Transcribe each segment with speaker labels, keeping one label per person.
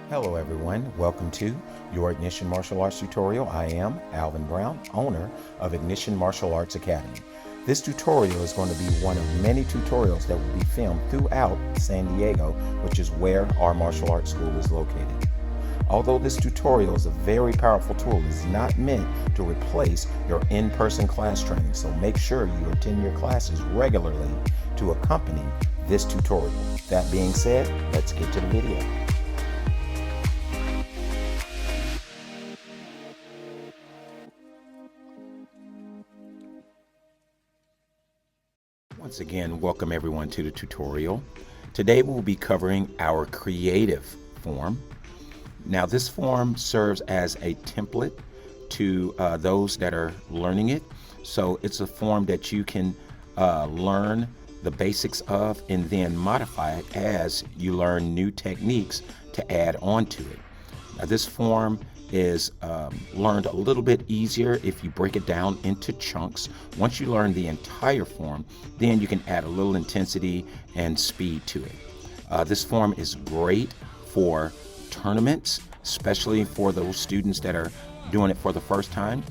Speaker 1: Hello everyone, welcome to your Ignition Martial Arts tutorial. I am Alvin Brown, owner of Ignition Martial Arts Academy. This tutorial is going to be one of many tutorials that will be filmed throughout San Diego, which is where our martial arts school is located. Although this tutorial is a very powerful tool, it is not meant to replace your in-person class training, so make sure you attend your classes regularly to accompany this tutorial. That being said, let's get to the video. Once again, welcome everyone to the tutorial. Today we'll be covering our creative form. Now this form serves as a template to those that are learning it. So it's a form that you can learn the basics of and then modify it as you learn new techniques to add on to it. Now this form is learned a little bit easier if you break it down into chunks. Once you learn the entire form, then you can add a little intensity and speed to it. This form is great for tournaments, especially for those students that are doing it for the first time,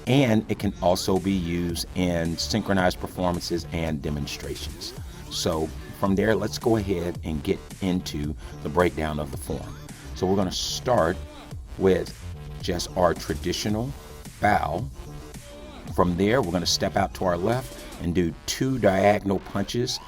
Speaker 1: and it can also be used in synchronized performances and demonstrations. So from there, let's go ahead and get into the breakdown of the form. So we're going to start with just our traditional bow. From there, we're going to step out to our left and do 2 diagonal punches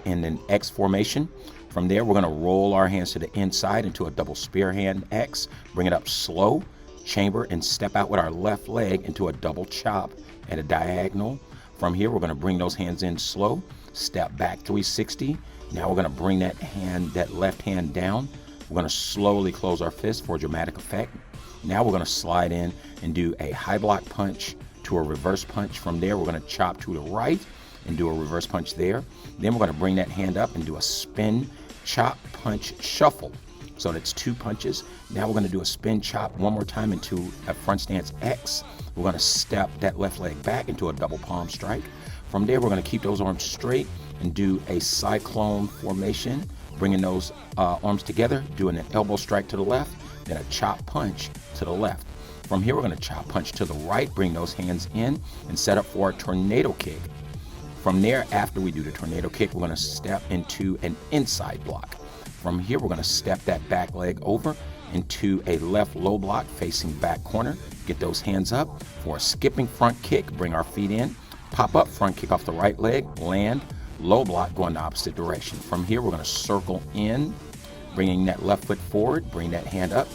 Speaker 1: in an X formation. From there, we're going to roll our hands to the inside into a double spear hand X, bring it up slow, chamber, and step out with our left leg into a double chop at a diagonal. From here, we're going to bring those hands in slow, step back 360. Now we're going to bring that left hand down. We're going to slowly close our fist for a dramatic effect. Now we're going to slide in and do a high block punch to a reverse punch. From there, we're going to chop to the right and do a reverse punch there. Then we're going to bring that hand up and do a spin, chop, punch, shuffle. So that's 2 punches. Now we're going to do a spin chop one more time into a front stance X. We're going to step that left leg back into a double palm strike. From there, we're going to keep those arms straight and do a cyclone formation, bringing those arms together, doing an elbow strike to the left, then a chop punch to the left. From here, we're going to chop punch to the right, bring those hands in, and set up for a tornado kick. From there, after we do the tornado kick, we're going to step into an inside block. From here, we're going to step that back leg over into a left low block facing back corner. Get those hands up for a skipping front kick, bring our feet in, pop up front kick off the right leg, land, low block going the opposite direction. From here, we're going to circle in, bringing that left foot forward, bring that hand up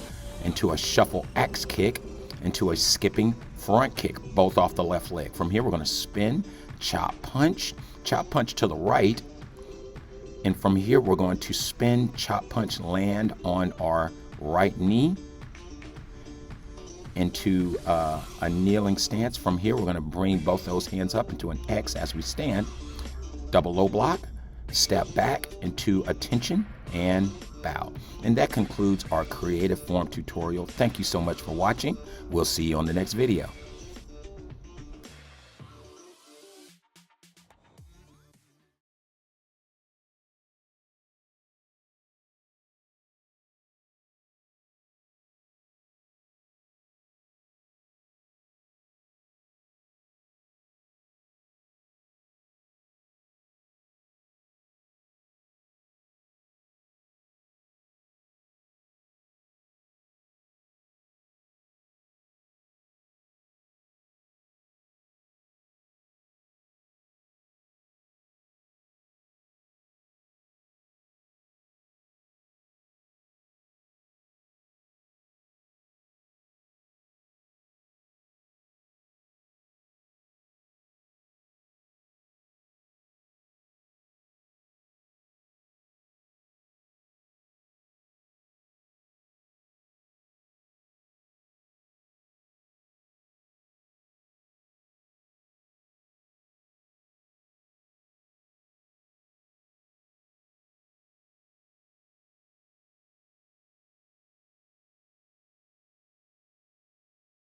Speaker 1: into a shuffle axe kick, into a skipping front kick, both off the left leg. From here, we're going to spin, chop punch to the right. And from here, we're going to spin, chop punch, land on our right knee into a kneeling stance. From here, we're going to bring both those hands up into an X as we stand. Double low block, step back into attention, and bow. And that concludes our creative form tutorial. Thank you so much for watching. We'll see you on the next video.